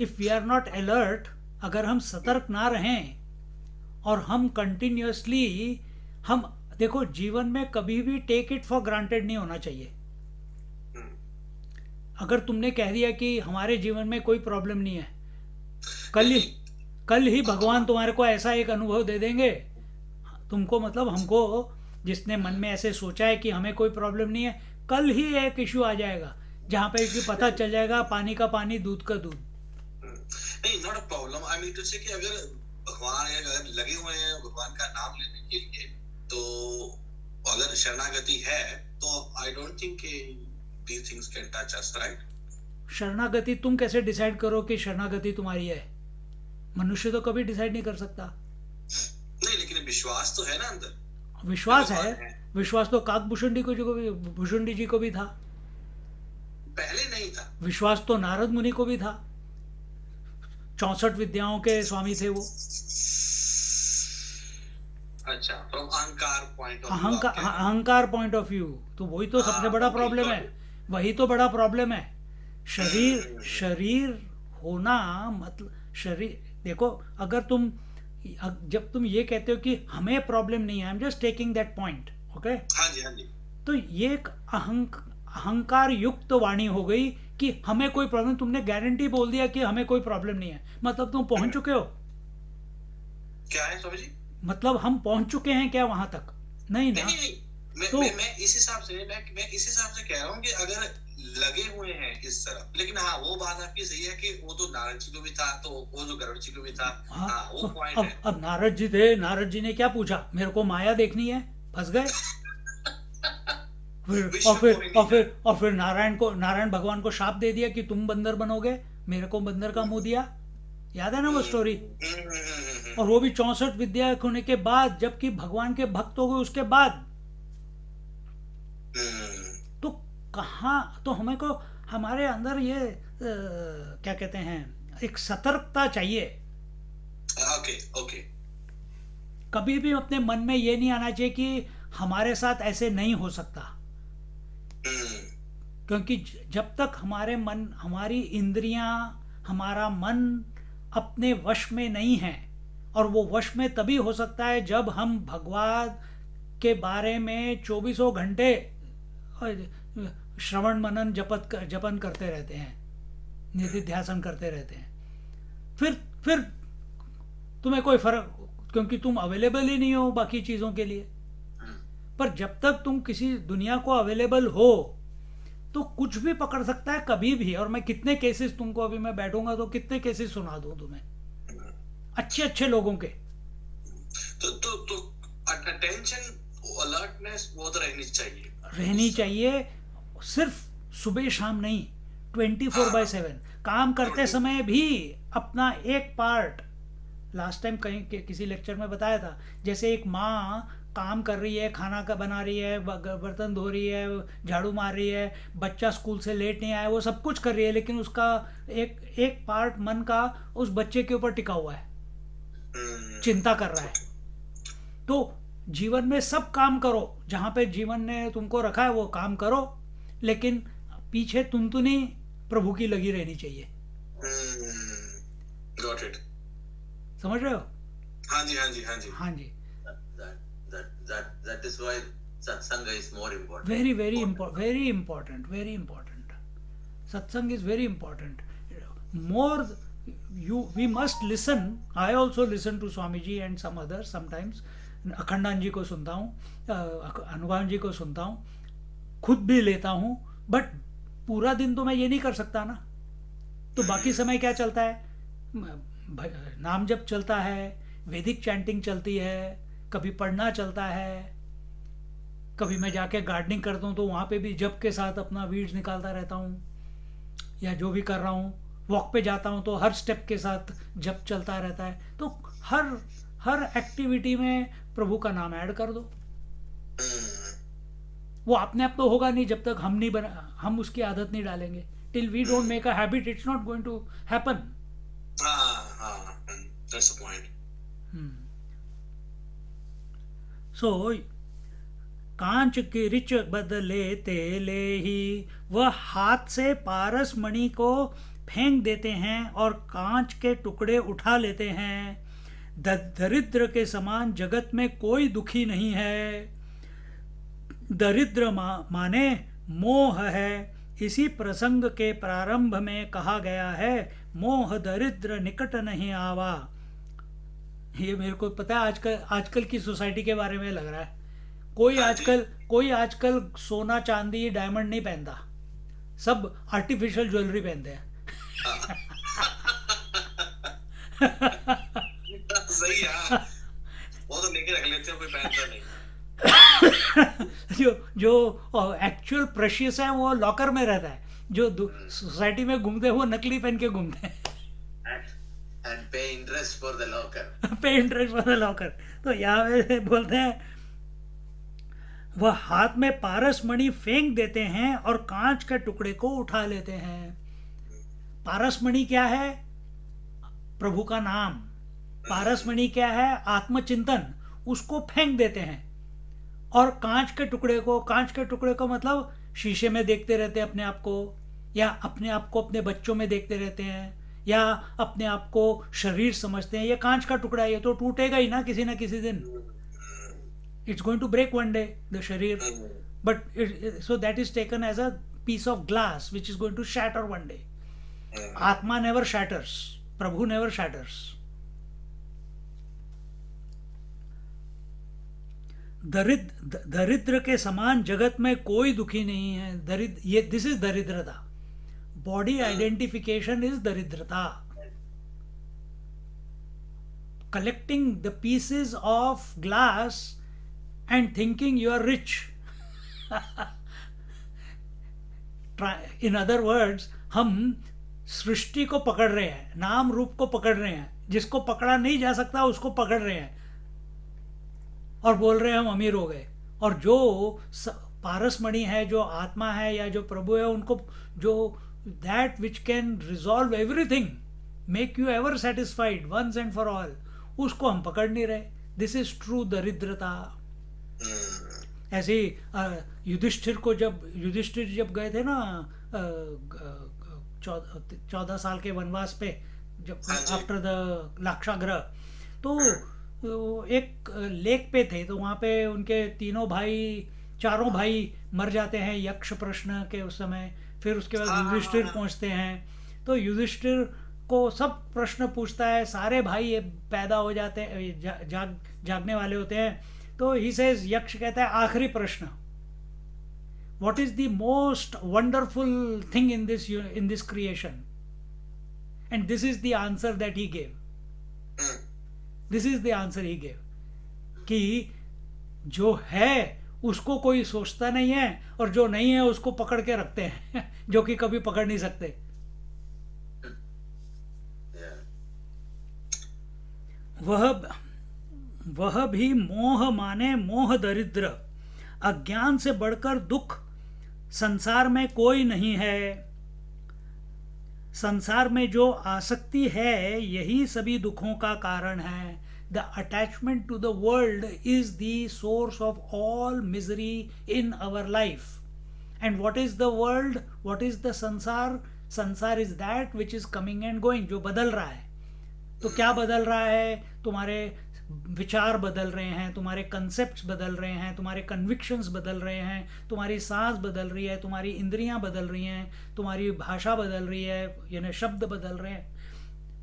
If we are not alert, अगर हम सतर्क ना रहें और हम कंटिन्यूअसली, हम देखो जीवन में कभी भी टेक इट फॉर ग्रांटेड नहीं होना चाहिए. अगर तुमने कह दिया कि हमारे जीवन में कोई प्रॉब्लम नहीं है, कल ही भगवान तुम्हारे को ऐसा एक अनुभव दे देंगे, तुमको मतलब हमको, जिसने मन में ऐसे सोचा है कि हमें कोई प्रॉब्लम नहीं है, कल ही एक इश्यू आ जाएगा जहां पे कि पता चल जाएगा पानी का पानी, दूध का दूध. नहीं, not a problem. I mean to say कि अगर भगवान अगर लगे हुए हैं भगवान का नाम लेने के लिए, तो अगर शरणागति है तो I don't think these things can touch us, right? शरणागति तुम कैसे डिसाइड करो कि शरणागति तुम्हारी है? मनुष्य तो कभी डिसाइड नहीं कर सकता। नहीं, लेकिन विश्वास तो है ना अंदर। विश्वास है, विश्वास तो काकभूषुंडी भूषुंडी जी को भी था, पहले नहीं था। विश्वास तो नारद मुनि को भी था, 64 विद्याओं के स्वामी थे वो। अच्छा, फ्रॉम अहंकार पॉइंट ऑफ अहंकार पॉइंट ऑफ व्यू, तो वही तो सबसे बड़ा प्रॉब्लम है, वही तो बड़ा प्रॉब्लम है। शरीर होना मतलब शरीर, देखो अगर तुम जब तुम ये कहते हो कि हमें प्रॉब्लम नहीं है, I am just taking that point, okay. हाँ जी, हाँ जी। तो ये एक अहंकार युक्त वाणी हो गई कि हमें कोई प्रॉब्लम, तुमने गारंटी बोल दिया कि हमें कोई प्रॉब्लम नहीं है, मतलब तुम पहुंच चुके हो। क्या है स्वामी जी? मतलब हम पहुंच चुके हैं क्या वहां तक? नहीं ना। नहीं, तो मैं इस हिसाब से कह रहा हूँ कि अगर लगे हुए हैं इस तरफ, लेकिन हाँ वो बात आपकी सही है कि वो तो नारद जी को भी था, तो वो जो गरुड़ जी को भी था। हाँ, वो पॉइंट है। अब नारद जी थे, नारद जी ने क्या पूछा? मेरे को माया देखनी है, फंस गए। और फिर नारायण भगवान को शाप दे दिया कि तुम बंदर बनोगे, मेरे को बंदर का मुंह दिया, याद है ना वो स्टोरी? और वो भी 64 विद्या होने के बाद, जबकि भगवान के भक्त हो गए उसके बाद। तो कहाँ, तो हमें को हमारे अंदर ये क्या कहते हैं, एक सतर्कता चाहिए। ओके। कभी भी अपने मन में ये नहीं आना चाहिए कि हमारे साथ ऐसे नहीं हो सकता, क्योंकि जब तक हमारे मन, हमारी इंद्रियां, हमारा मन अपने वश में नहीं है, और वो वश में तभी हो सकता है जब हम भगवान के बारे में 24 घंटे श्रवण मनन जपन करते रहते हैं, निधिध्यासन करते रहते हैं। फिर तुम्हें कोई फर्क, क्योंकि तुम अवेलेबल ही नहीं हो बाकी चीजों के लिए। पर जब तक तुम किसी दुनिया को अवेलेबल हो, तो कुछ भी पकड़ सकता है कभी भी। और मैं कितने केसेस तुमको, अभी मैं बैठूंगा तो कितने केसेस सुना दूं तुम्हें, अच्छे लोगों के। तो अटेंशन, अलर्टनेस वो तो रहनी चाहिए। सिर्फ सुबह शाम नहीं, 24/7 काम करते समय भी अपना एक पार्ट। लास्ट टाइम कहीं किसी लेक्चर में बताया था, जैसे एक माँ काम कर रही है, खाना का बना रही है, बर्तन धो रही है, झाड़ू मार रही है, बच्चा स्कूल से लेट नहीं आया, वो सब कुछ कर रही है, लेकिन उसका एक पार्ट मन का उस बच्चे के ऊपर टिका हुआ है, चिंता कर रहा है। तो जीवन में सब काम करो, जहाँ पे जीवन ने तुमको रखा है वो काम करो, लेकिन पीछे तुमतुनी प्रभु की लगी रहनी चाहिए। Got it. समझ रहे हो? हाँ जी। That is why satsanga is more important. Very important. Satsang is very important. More, we must listen. I also listen to Swamiji and some others sometimes. अखंडान जी को सुनता हूँ, अनुभान जी को सुनता हूँ, खुद भी लेता हूँ, बट पूरा दिन तो मैं ये नहीं कर सकता ना। तो बाकी समय क्या चलता है? नाम जप चलता है, वैदिक चैंटिंग चलती है, कभी पढ़ना चलता है, कभी मैं जाके गार्डनिंग करता हूँ तो वहाँ पे भी जप के साथ अपना वीड्स निकालता रहता हूँ, या जो भी कर रहा हूँ। वॉक पे जाता हूँ तो हर स्टेप के साथ जप चलता रहता है। तो हर एक्टिविटी में प्रभु का नाम ऐड कर दो। वो अपने आप तो होगा नहीं जब तक हम उसकी आदत नहीं डालेंगे। Till we don't make a habit, it's not going to happen. That's the point. So कांच की रिच बदले तेले ही, वह हाथ से पारस मणि को फेंक देते हैं और कांच के टुकड़े उठा लेते हैं। दरिद्र के समान जगत में कोई दुखी नहीं है। दरिद्र माने मोह है। इसी प्रसंग के प्रारंभ में कहा गया है, मोह दरिद्र निकट नहीं आवा। ये मेरे को पता है आजकल की सोसाइटी के बारे में लग रहा है। कोई आजकल सोना चांदी डायमंड नहीं पहनता, सब आर्टिफिशियल ज्वेलरी पहनते हैं। कोई पहनता नहीं। जो एक्चुअल प्रेशियस है वो लॉकर में रहता है, जो सोसाइटी में घूमते हैं वो नकली पहन के घूमते हैं। And pay interest for the locker. पे इंटरेस्ट फॉर द लॉकर। तो यहाँ पे बोलते हैं वह हाथ में पारस मणि फेंक देते हैं और कांच के टुकड़े को उठा लेते हैं। पारस मणि क्या है? प्रभु का नाम। पारस मणि क्या है? आत्मचिंतन। उसको फेंक देते हैं और कांच के टुकड़े को मतलब शीशे में देखते रहते हैं अपने आप को, या अपने आप को अपने बच्चों में देखते रहते हैं, या अपने आप को शरीर समझते हैं। ये कांच का टुकड़ा है, ये तो टूटेगा ही ना किसी दिन। It's going to break one day the शरीर, but so that is taken as a piece of glass which is going to shatter one day. आत्मा नेवर शैटर्स, प्रभु नेवर शैटर्स। दरिद्र के समान जगत में कोई दुखी नहीं है। ये दिस इज दरिद्रता। बॉडी आइडेंटिफिकेशन इज दरिद्रता। Collecting the pieces of glass and thinking you are rich. In other words, हम सृष्टि को पकड़ रहे हैं, नाम रूप को पकड़ रहे हैं, जिसको पकड़ा नहीं जा सकता उसको पकड़ रहे हैं और बोल रहे हैं हम अमीर हो गए। और जो पारस मणि है, जो आत्मा है या जो प्रभु है, उनको जो that which can resolve everything, make you ever satisfied once and for all, उसको हम पकड़ नहीं रहे। दिस इज ट्रू दरिद्रता। ऐसे युधिष्ठिर जब गए थे ना 14 साल के वनवास पे, जब आफ्टर द लाक्षागृह, तो एक लेक पे थे, तो वहाँ पे उनके चारों भाई मर जाते हैं यक्ष प्रश्न के उस समय। फिर उसके बाद युधिष्ठिर पहुँचते हैं, तो युधिष्ठिर को सब प्रश्न पूछता है, सारे भाई पैदा हो जाते हैं, जागने वाले होते हैं। तो ही सेज, यक्ष कहता है आखिरी प्रश्न, what is the most wonderful thing in this creation? And this is the answer that he gave. This is the answer he gave कि जो है उसको कोई सोचता नहीं है, और जो नहीं है उसको पकड़ के रखते हैं जो कि कभी पकड़ नहीं सकते। वह भी मोह माने मोह दरिद्र, अज्ञान से बढ़कर दुख संसार में कोई नहीं है। संसार में जो आसक्ति है यही सभी दुखों का कारण है। The attachment to the world is the source of all misery in our life. And what is the world? What is the sansar? Sansar is that which is coming and going, जो बदल रहा है। तो क्या बदल रहा है? तुम्हारे विचार बदल रहे हैं, तुम्हारे कंसेप्ट्स बदल रहे हैं, तुम्हारे कन्विक्शंस बदल रहे हैं, तुम्हारी सांस बदल रही है, तुम्हारी इंद्रियां बदल रही हैं, तुम्हारी भाषा बदल रही है, यानी शब्द बदल रहे हैं,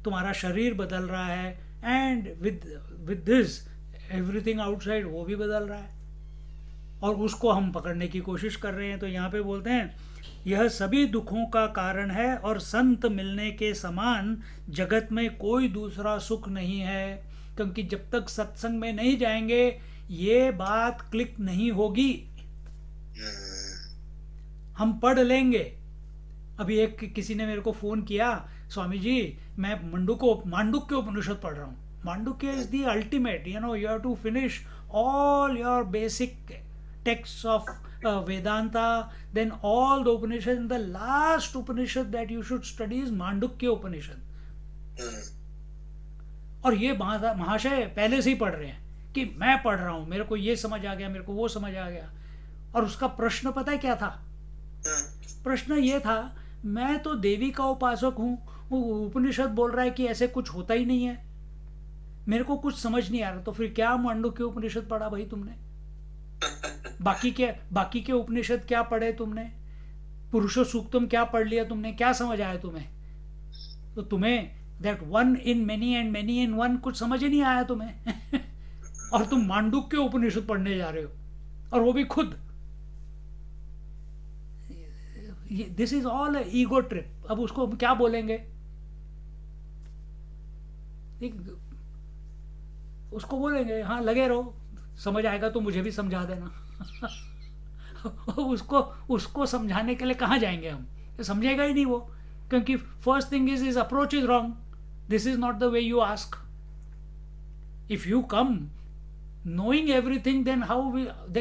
तुम्हारा शरीर बदल रहा है, and with this everything outside वो भी बदल रहा है, और उसको हम पकड़ने की कोशिश कर रहे हैं। तो यहाँ पे बोलते हैं यह सभी दुखों का कारण है, और संत मिलने के समान जगत में कोई दूसरा सुख नहीं है। क्योंकि जब तक सत्संग में नहीं जाएंगे ये बात क्लिक नहीं होगी। हम पढ़ लेंगे। अभी एक किसी ने मेरे को फोन किया, स्वामी जी मैं मांडुक्य उपनिषद पढ़ रहा हूँ। Mandukya is the ultimate, you have to finish all your basic text of Vedanta, then all the Upanishads, and the last Upanishad that you should study is Mandukya Upanishad. और ये महाशय पहले से ही पढ़ रहे हैं कि मैं पढ़ रहा हूँ, मेरे को ये समझ आ गया, मेरे को वो समझ आ गया। और उसका प्रश्न पता है क्या था? प्रश्न ये था, मैं तो देवी का उपासक हूँ, वो उपनिषद बोल रहा है कि ऐसे कुछ होता ही नहीं है, मेरे को कुछ समझ नहीं आ रहा। तो फिर क्या मांडुक्य उपनिषद पढ़ा भाई तुमने? बाकी के उपनिषद क्या पढ़े तुमने? पुरुषो सूक्तम क्या पढ़ लिया तुमने? क्या समझ आया तुम्हें? तो तुम्हें that one in many and many in one कुछ समझ ही नहीं आया तुम्हें और तुम मांडुक्य उपनिषद पढ़ने जा रहे हो, और वो भी खुद। This is all ego trip. अब उसको हम क्या बोलेंगे? उसको बोलेंगे हाँ लगे रहो, समझ आएगा तो मुझे भी समझा देना। उसको समझाने के लिए कहाँ जाएंगे हम, समझेगा ही नहीं वो, क्योंकि first thing is approach is wrong, this is not the way you ask. If you come knowing everything, then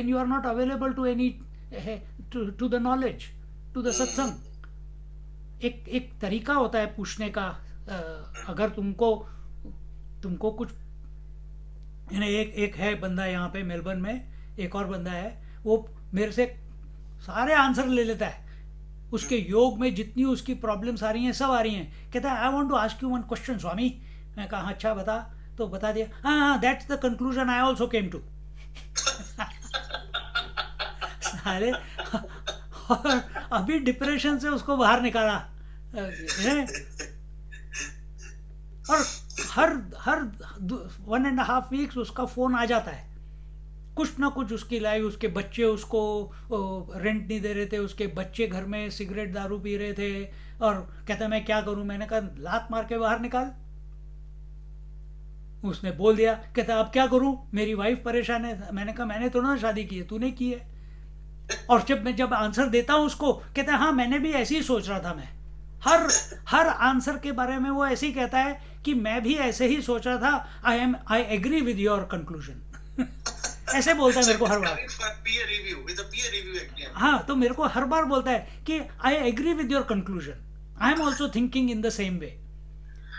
you are not available to any to the knowledge, to the satsang. एक तरीका होता है पूछने का। अगर तुमको कुछ एक है बंदा यहाँ पे मेलबर्न में, एक और बंदा है, वो मेरे से सारे आंसर ले लेता है, उसके योग में जितनी उसकी प्रॉब्लम्स आ रही हैं सब आ रही हैं। कहता है I want to ask you one question स्वामी। मैं कहा अच्छा बता, तो बता दिया। हाँ, that's the conclusion I also came to. सारे और अभी डिप्रेशन से उसको बाहर निकाला है। और हर 1.5 वीक्स उसका फोन आ जाता है, कुछ ना कुछ उसकी लाइफ, उसके बच्चे उसको रेंट नहीं दे रहे थे, उसके बच्चे घर में सिगरेट दारू पी रहे थे, और कहता मैं क्या करूं। मैंने कहा लात मार के बाहर निकाल। उसने बोल दिया, कहता अब क्या करूं, मेरी वाइफ परेशान है। मैंने कहा मैंने तो ना शादी की है, तूने की है। और जब आंसर देता हूं उसको, कहता है हाँ मैंने भी ऐसे ही सोच रहा था। मैं हर आंसर के बारे में वो ऐसे ही कहता है कि मैं भी ऐसे ही सोच रहा था, I agree with your conclusion. ऐसे बोलता है मेरे को हर बार। हाँ, तो मेरे को हर बार बोलता है कि I agree with your conclusion, I am also thinking in the same way.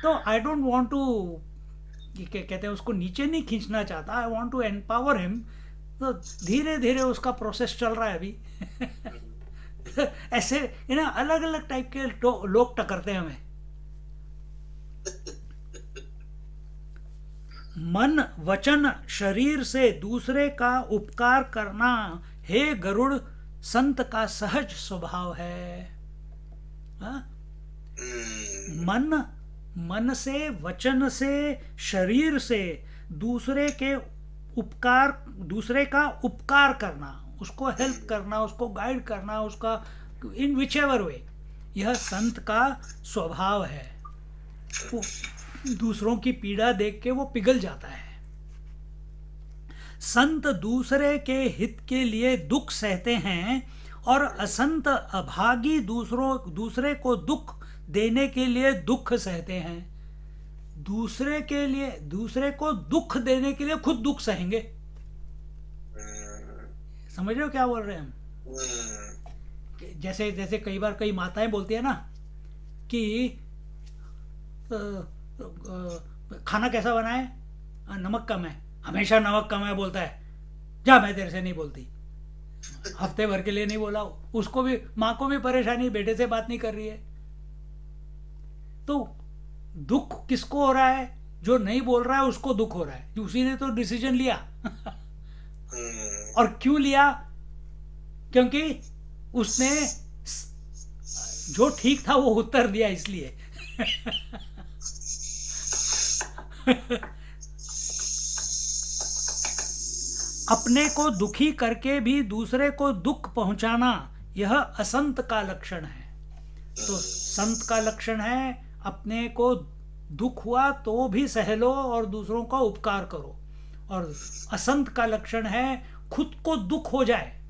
तो आई डोंट वॉन्ट टू, कहते हैं उसको नीचे नहीं खींचना चाहता, I want to empower him. तो धीरे धीरे उसका प्रोसेस चल रहा है अभी। ऐसे अलग अलग टाइप के लोग टकरते हैं हमें। मन वचन शरीर से दूसरे का उपकार करना हे गरुड़ संत का सहज स्वभाव है। हा? मन से, वचन से, शरीर से दूसरे का उपकार करना, उसको हेल्प करना, उसको गाइड करना, उसका इन विच एवर वे, यह संत का स्वभाव है। वो दूसरों की पीड़ा देख के वो पिघल जाता है। संत दूसरे के हित के लिए दुख सहते हैं, और असंत अभागी दूसरे को दुख देने के लिए दुख सहते हैं। दूसरे को दुख देने के लिए खुद दुख सहेंगे। समझ रहे हो क्या बोल रहे हैं हम? जैसे कई बार कई माताएं बोलती है ना कि खाना कैसा बनाए, नमक कम है, हमेशा नमक कम है बोलता है। जा, मैं तेरे से नहीं बोलती। हफ्ते भर के लिए नहीं बोला, उसको भी, माँ को भी परेशानी, बेटे से बात नहीं कर रही है। तो दुख किसको हो रहा है? जो नहीं बोल रहा है उसको दुख हो रहा है। उसी ने तो डिसीजन लिया। और क्यों लिया? क्योंकि उसने जो ठीक था वो उत्तर दिया, इसलिए। अपने को दुखी करके भी दूसरे को दुख पहुंचाना, यह असंत का लक्षण है। तो संत का लक्षण है अपने को दुख हुआ तो भी सह लो और दूसरों का उपकार करो। और असंत का लक्षण है खुद को दुख हो जाए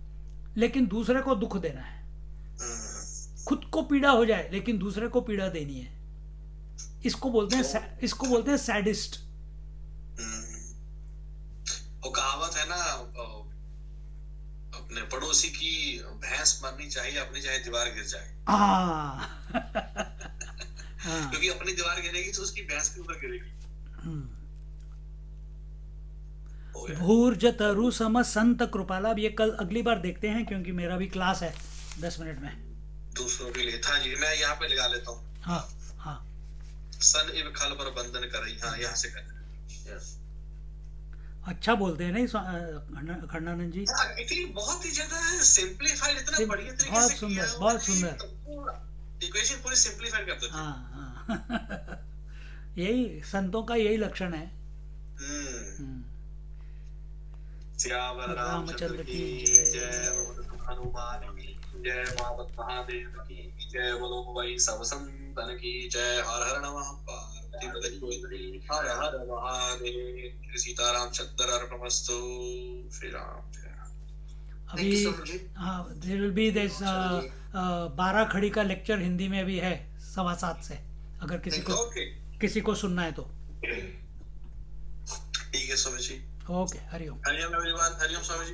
लेकिन दूसरे को दुख देना है। खुद को पीड़ा हो जाए लेकिन दूसरे को पीड़ा देनी है। इसको बोलते हैं सैडिस्ट। वो कहावत है ना, अपने पड़ोसी की भैंस मरनी चाहिए, अपनी चाहे दीवार गिर जाए। क्योंकि अपनी दीवार गिरेगी तो उसकी भैंस के ऊपर गिरेगी। भूर्जतरु सम संत कृपाला। अब ये कल अगली बार देखते हैं, क्योंकि मेरा भी क्लास है 10 मिनट में। दूसरों के लिए था जी, मैं यहाँ पे लगा लेता हूँ। हाँ हाँ। सन इव खल पर बंधन कर रही। हाँ, यहाँ से कर। अच्छा बोलते हैं नहीं खंडानंद जी? बहुत ही ज्यादा सिंपलीफाइड, इतना बढ़िया तरीके बहुत से सुंदर, किया। बहुत सुंदर। इक्वेशन पूरी सिंपलीफाइड कर देते हैं। हाँ। यही संतों का यही लक्षण है। श्यावर रामचंद्र की जय, हनुमान की जय, मावत महादेव की जय, बोलो भाई सब संतन की जय। हर हर नमः पार्वती पति। हर हर महादेव। सीताराम चंद्र अर्पणमस्तु। श्री राम जय राम। Thank अभी you so much जी। हाँ, देयर विल बी दिस 12 खड़ी का लेक्चर हिंदी में भी है 7:15 से, अगर ओके किसी को सुनना है तो। ठीक है स्वामी जी। ओके, हरिओम। हरिओम एवरीवन। हरिओम स्वामी जी।